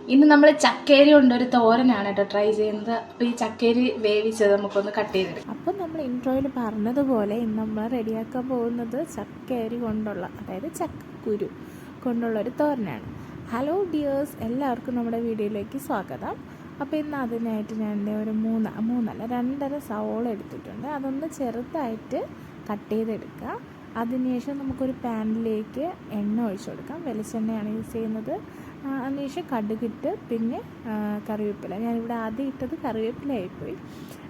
ഇന്ന് നമ്മൾ ചക്കേരി കൊണ്ടൊരു തോരനാണ് കേട്ടോ ട്രൈ ചെയ്യുന്നത്. അപ്പോൾ ഈ ചക്കേരി വേവിച്ചത് നമുക്കൊന്ന് കട്ട് ചെയ്തെടുക്കാം. അപ്പം നമ്മൾ ഇൻട്രോയിൽ പറഞ്ഞതുപോലെ ഇന്ന് നമ്മൾ റെഡിയാക്കാൻ പോകുന്നത് ചക്കേരി കൊണ്ടുള്ള, അതായത് ചക്കക്കുരു കൊണ്ടുള്ളൊരു തോരനാണ്. ഹലോ ഡിയേഴ്സ്, എല്ലാവർക്കും നമ്മുടെ വീഡിയോയിലേക്ക് സ്വാഗതം. അപ്പോൾ ഇന്ന് അതിനായിട്ട് ഞാൻ ഒരു രണ്ടര സവോള എടുത്തിട്ടുണ്ട്. അതൊന്ന് ചെറുതായിട്ട് കട്ട് ചെയ്തെടുക്കുക. അതിനുശേഷം നമുക്കൊരു പാനിലേക്ക് എണ്ണ ഒഴിച്ചു കൊടുക്കാം. വെളിച്ചെണ്ണയാണ് യൂസ് ചെയ്യുന്നത്. അതിനുശേഷം കടുകിട്ട് പിന്നെ കറിവേപ്പില. ഞാനിവിടെ ആദ്യം ഇട്ടത് കറിവേപ്പിലയായിപ്പോയി.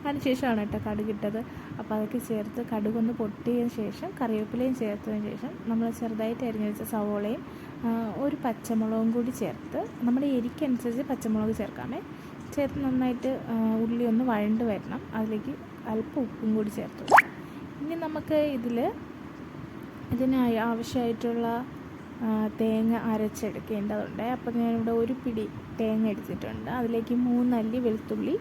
അതിനുശേഷമാണ് കേട്ടോ കടുകിട്ടത്. അപ്പോൾ അതൊക്കെ ചേർത്ത് കടുകൊന്ന് പൊട്ടിയതിന് ശേഷം കറിവേപ്പിലയും ചേർത്തതിന് ശേഷം നമ്മൾ ചെറുതായിട്ട് അരിഞ്ഞു വെച്ച സവോളയും ഒരു പച്ചമുളകും കൂടി ചേർത്ത്, നമ്മുടെ എരിക്കനുസരിച്ച് പച്ചമുളക് ചേർക്കാമേ, ചേർത്ത് നന്നായിട്ട് ഉള്ളി ഒന്ന് വഴണ്ട് വരണം. അതിലേക്ക് അല്പം ഉപ്പും കൂടി ചേർത്ത് കൊടുക്കാം. ഇനി നമുക്ക് ഇതിനായി ആവശ്യമായിട്ടുള്ള തേങ്ങ അരച്ചെടുക്കേണ്ടതുണ്ട്. അപ്പോൾ ഞാനിവിടെ ഒരു പിടി തേങ്ങ എടുത്തിട്ടുണ്ട്. അതിലേക്ക് 3 അല്ലി വെളുത്തുള്ളി,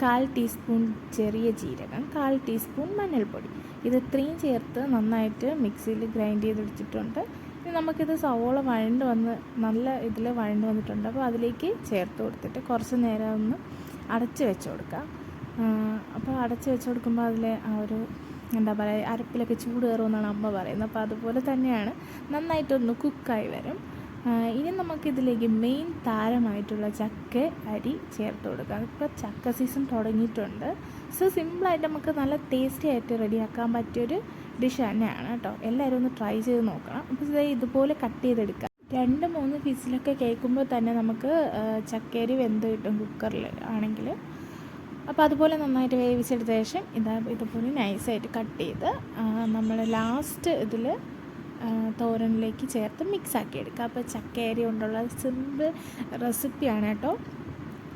1/4 ടീസ്പൂൺ ചെറിയ ജീരകം, 1/4 ടീസ്പൂൺ മഞ്ഞൾപ്പൊടി, ഇത് ഇത്രയും ചേർത്ത് നന്നായിട്ട് മിക്സിയിൽ ഗ്രൈൻഡ് ചെയ്തെടുത്തിട്ടുണ്ട്. ഇനി നമുക്കിത് സവോള നല്ല ഇതിൽ വഴണ്ട് വന്നിട്ടുണ്ട്. അപ്പോൾ അതിലേക്ക് ചേർത്ത് കൊടുത്തിട്ട് കുറച്ച് നേരം ഒന്ന് അടച്ച് വെച്ച് കൊടുക്കാം. അപ്പോൾ അടച്ച് വെച്ച് കൊടുക്കുമ്പോൾ അതിൽ ആ ഒരു എന്താ പറയുക, അരപ്പിലൊക്കെ ചൂട് കയറുമെന്നാണ് അമ്മ പറയുന്നത്. അപ്പോൾ അതുപോലെ തന്നെയാണ്, നന്നായിട്ടൊന്ന് കുക്കായി വരും. ഇനി നമുക്കിതിലേക്ക് മെയിൻ താരമായിട്ടുള്ള ചക്ക അരി ചേർത്ത് കൊടുക്കാം. ഇപ്പോൾ ചക്ക സീസൺ തുടങ്ങിയിട്ടുണ്ട്. സോ സിമ്പിളായിട്ട് നമുക്ക് നല്ല ടേസ്റ്റി ആയിട്ട് റെഡിയാക്കാൻ പറ്റിയൊരു ഡിഷ് തന്നെയാണ് കേട്ടോ. എല്ലാവരും ഒന്ന് ട്രൈ ചെയ്ത് നോക്കണം. അപ്പോൾ ഇതുപോലെ കട്ട് ചെയ്തെടുക്കാം. 2-3 വിസിലൊക്കെ കേൾക്കുമ്പോൾ തന്നെ നമുക്ക് ചക്കേരി വെന്ത് കിട്ടും കുക്കറിൽ ആണെങ്കിൽ. അപ്പോൾ അതുപോലെ നന്നായിട്ട് വേവിച്ചെടുത്ത ശേഷം ഇതുപോലെ നൈസായിട്ട് കട്ട് ചെയ്ത് നമ്മൾ ലാസ്റ്റ് ഇതിൽ തോരനിലേക്ക് ചേർത്ത് മിക്സാക്കി എടുക്കുക. അപ്പോൾ ചക്കേരി കൊണ്ടുള്ള സിമ്പിൾ റെസിപ്പിയാണ് കേട്ടോ.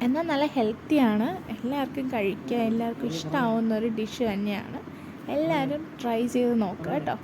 എന്നാൽ നല്ല ഹെൽത്തിയാണ്, എല്ലാവർക്കും കഴിക്കുക, എല്ലാവർക്കും ഇഷ്ടമാവുന്നൊരു ഡിഷ് തന്നെയാണ്. എല്ലാവരും ട്രൈ ചെയ്ത് നോക്കുക കേട്ടോ.